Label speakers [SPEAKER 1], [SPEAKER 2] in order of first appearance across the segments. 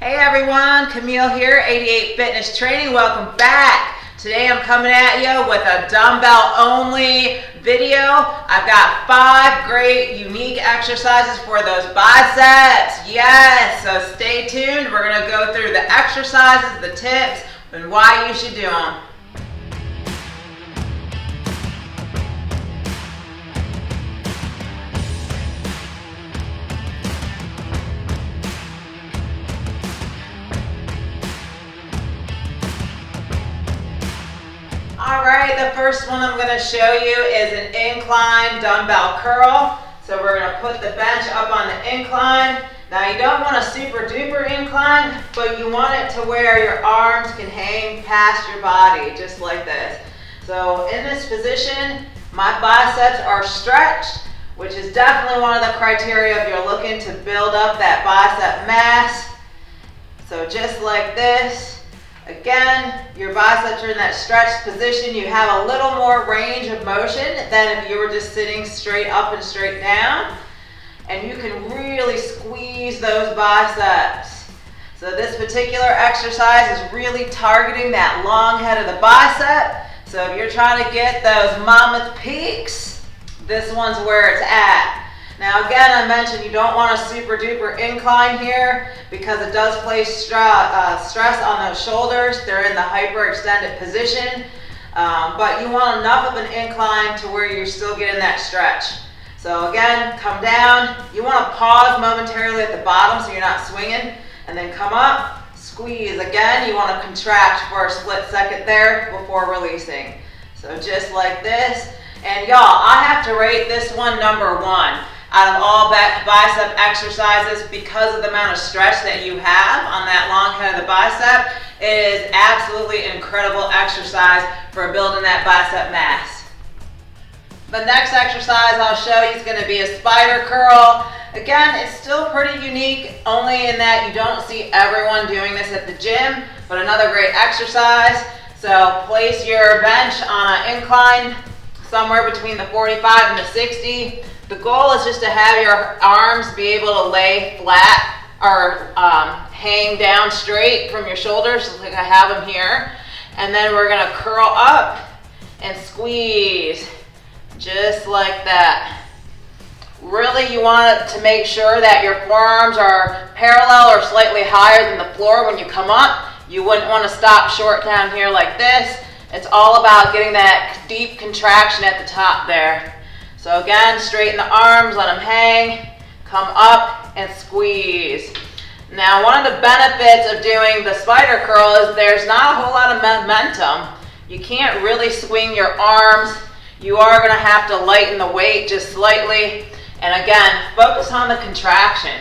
[SPEAKER 1] Hey everyone, Camille here, 88 Fitness Training. Welcome back. Today I'm coming at you with a dumbbell only video. I've got 5 great unique exercises for those biceps. Yes, so stay tuned. We're going to go through the exercises, the tips, and why you should do them. Alright, the first one I'm going to show you is an incline dumbbell curl. So we're going to put the bench up on the incline. Now you don't want a super duper incline, but you want it to where your arms can hang past your body, just like this. So in this position, my biceps are stretched, which is definitely one of the criteria if you're looking to build up that bicep mass. So just like this. Again, your biceps are in that stretched position. You have a little more range of motion than if you were just sitting straight up and straight down. And you can really squeeze those biceps. So this particular exercise is really targeting that long head of the bicep. So if you're trying to get those mammoth peaks, this one's where it's at. Now again, I mentioned you don't want a super duper incline here because it does place stress on those shoulders. They're in the hyperextended position, but you want enough of an incline to where you're still getting that stretch. So again, come down. You want to pause momentarily at the bottom so you're not swinging, and then come up, squeeze. Again, you want to contract for a split second there before releasing. So just like this. And y'all, I have to rate this one number 1. Out of all bicep exercises, because of the amount of stretch that you have on that long head of the bicep, it is absolutely incredible exercise for building that bicep mass. The next exercise I'll show you is going to be a spider curl. Again, it's still pretty unique, only in that you don't see everyone doing this at the gym, but another great exercise. So place your bench on an incline somewhere between the 45 and the 60. The goal is just to have your arms be able to lay flat or hang down straight from your shoulders, just like I have them here. And then we're going to curl up and squeeze, just like that. Really, you want to make sure that your forearms are parallel or slightly higher than the floor when you come up. You wouldn't want to stop short down here like this. It's all about getting that deep contraction at the top there. So again, straighten the arms, let them hang, come up and squeeze. Now one of the benefits of doing the spider curl is there's not a whole lot of momentum. You can't really swing your arms. You are going to have to lighten the weight just slightly. And again, focus on the contraction.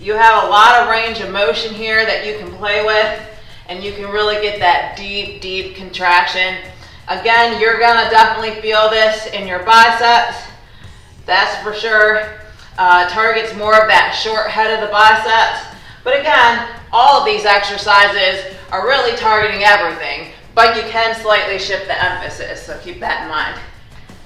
[SPEAKER 1] You have a lot of range of motion here that you can play with, and you can really get that deep, deep contraction. Again, you're going to definitely feel this in your biceps. That's for sure. Targets more of that short head of the biceps. But again, all of these exercises are really targeting everything, but you can slightly shift the emphasis, so keep that in mind.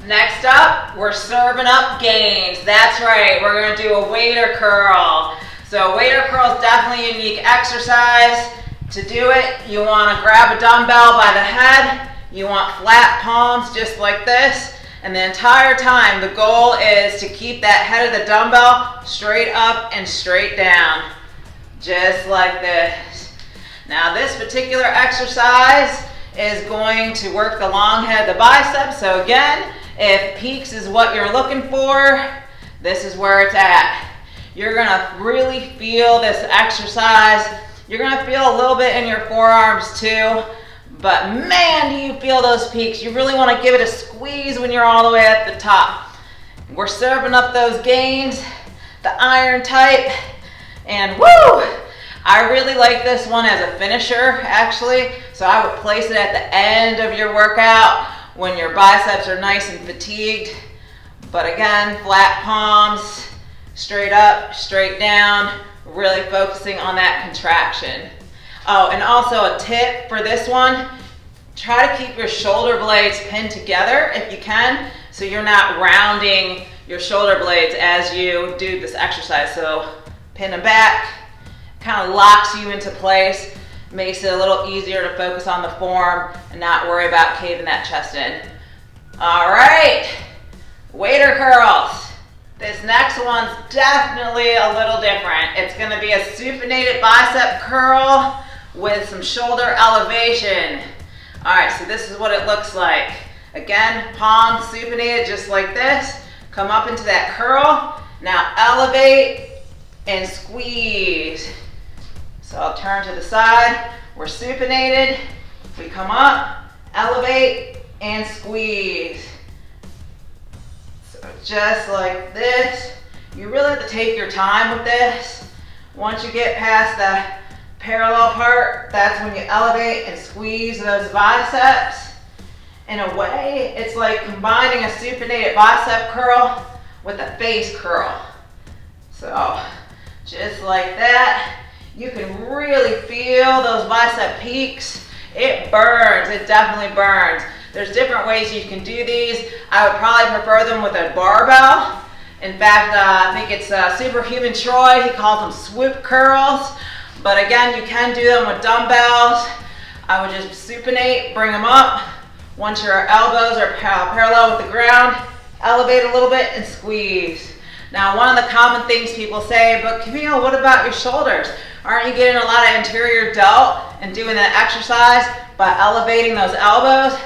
[SPEAKER 1] Next up, we're serving up gains. That's right, we're going to do a waiter curl. So waiter curl is definitely a unique exercise. To do it, you want to grab a dumbbell by the head. You want flat palms just like this. And the entire time, the goal is to keep that head of the dumbbell straight up and straight down, just like this. Now this particular exercise is going to work the long head of the bicep. So again, if peaks is what you're looking for, this is where it's at. You're gonna really feel this exercise. You're gonna feel a little bit in your forearms too. But man, do you feel those peaks. You really want to give it a squeeze when you're all the way at the top. We're serving up those gains, the iron type, and woo! I really like this one as a finisher, actually. So I would place it at the end of your workout when your biceps are nice and fatigued. But again, flat palms, straight up, straight down, really focusing on that contraction. Oh, and also a tip for this one, try to keep your shoulder blades pinned together if you can, so you're not rounding your shoulder blades as you do this exercise. So pin them back, kind of locks you into place, makes it a little easier to focus on the form and not worry about caving that chest in. All right, waiter curls. This next one's definitely a little different. It's gonna be a supinated bicep curl with some shoulder elevation. All right, so this is what it looks like. Again, palms supinated just like this. Come up into that curl. Now elevate and squeeze. So I'll turn to the side. We're supinated. We come up, elevate, and squeeze. So just like this. You really have to take your time with this. Once you get past the parallel part, that's when you elevate and squeeze those biceps. In a way, it's like combining a supinated bicep curl with a face curl. So just like that. You can really feel those bicep peaks. It burns, it definitely burns. There's different ways you can do these. I would probably prefer them with a barbell. In fact, I think it's Superhuman Troy, he calls them swoop curls. But again, you can do them with dumbbells. I would just supinate, bring them up. Once your elbows are parallel with the ground, elevate a little bit and squeeze. Now, one of the common things people say, but Camille, what about your shoulders? Aren't you getting a lot of anterior delt and doing that exercise by elevating those elbows?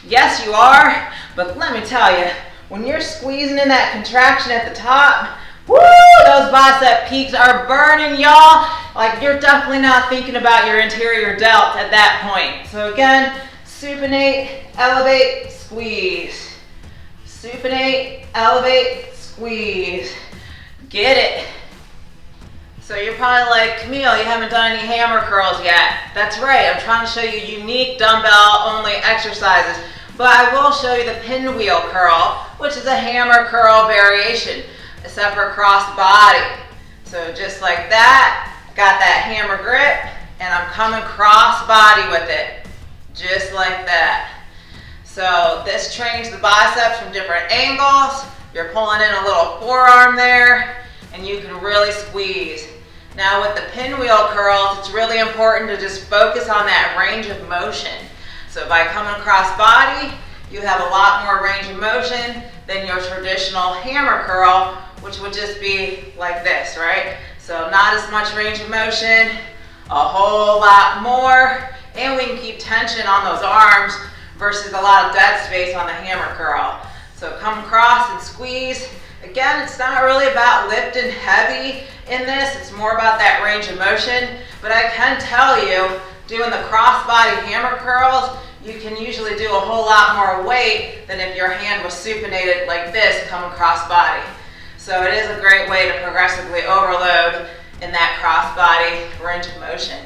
[SPEAKER 1] Yes, you are, but let me tell you, when you're squeezing in that contraction at the top, woo, those bicep peaks are burning, y'all. Like, you're definitely not thinking about your anterior delt at that point. So again, supinate, elevate, squeeze. Supinate, elevate, squeeze. Get it. So you're probably like, Camille, you haven't done any hammer curls yet. That's right, I'm trying to show you unique dumbbell only exercises. But I will show you the pinwheel curl, which is a hammer curl variation, except for cross body. So just like that, got that hammer grip, and I'm coming cross body with it. Just like that. So this trains the biceps from different angles. You're pulling in a little forearm there, and you can really squeeze. Now with the pinwheel curls, it's really important to just focus on that range of motion. So by coming across body, you have a lot more range of motion than your traditional hammer curl, which would just be like this, right? So not as much range of motion, a whole lot more, and we can keep tension on those arms versus a lot of dead space on the hammer curl. So come across and squeeze. Again, it's not really about lifting heavy in this, it's more about that range of motion, but I can tell you, doing the cross-body hammer curls, you can usually do a whole lot more weight than if your hand was supinated like this, coming cross-body. So it is a great way to progressively overload in that cross-body range of motion.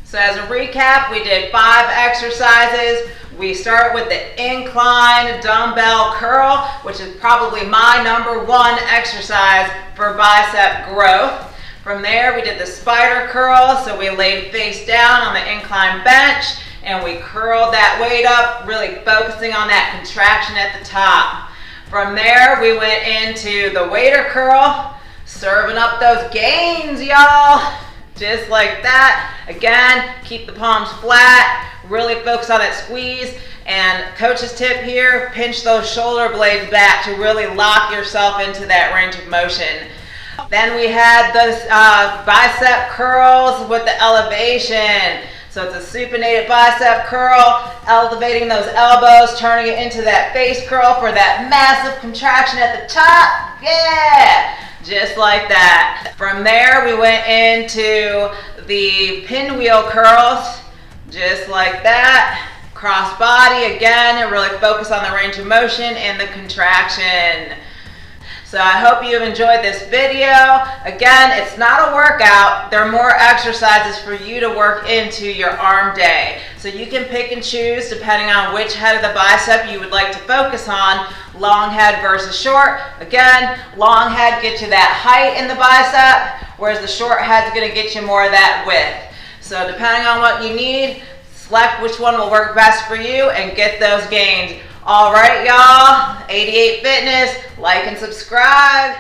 [SPEAKER 1] So as a recap, we did 5 exercises. We start with the incline dumbbell curl, which is probably my #1 exercise for bicep growth. From there, we did the spider curl, so we laid face down on the incline bench, and we curled that weight up, really focusing on that contraction at the top. From there, we went into the waiter curl, serving up those gains, y'all. Just like that. Again, keep the palms flat, really focus on that squeeze, and coach's tip here, pinch those shoulder blades back to really lock yourself into that range of motion. Then we had those bicep curls with the elevation. So it's a supinated bicep curl, elevating those elbows, turning it into that face curl for that massive contraction at the top. Yeah! Just like that. From there, we went into the pinwheel curls, just like that. Cross body again, and really focus on the range of motion and the contraction. So I hope you've enjoyed this video. Again, it's not a workout. There are more exercises for you to work into your arm day. So you can pick and choose depending on which head of the bicep you would like to focus on, long head versus short. Again, long head gets you that height in the bicep, whereas the short head's gonna get you more of that width. So depending on what you need, select which one will work best for you and get those gains. All right, y'all, 88 Fitness, like and subscribe.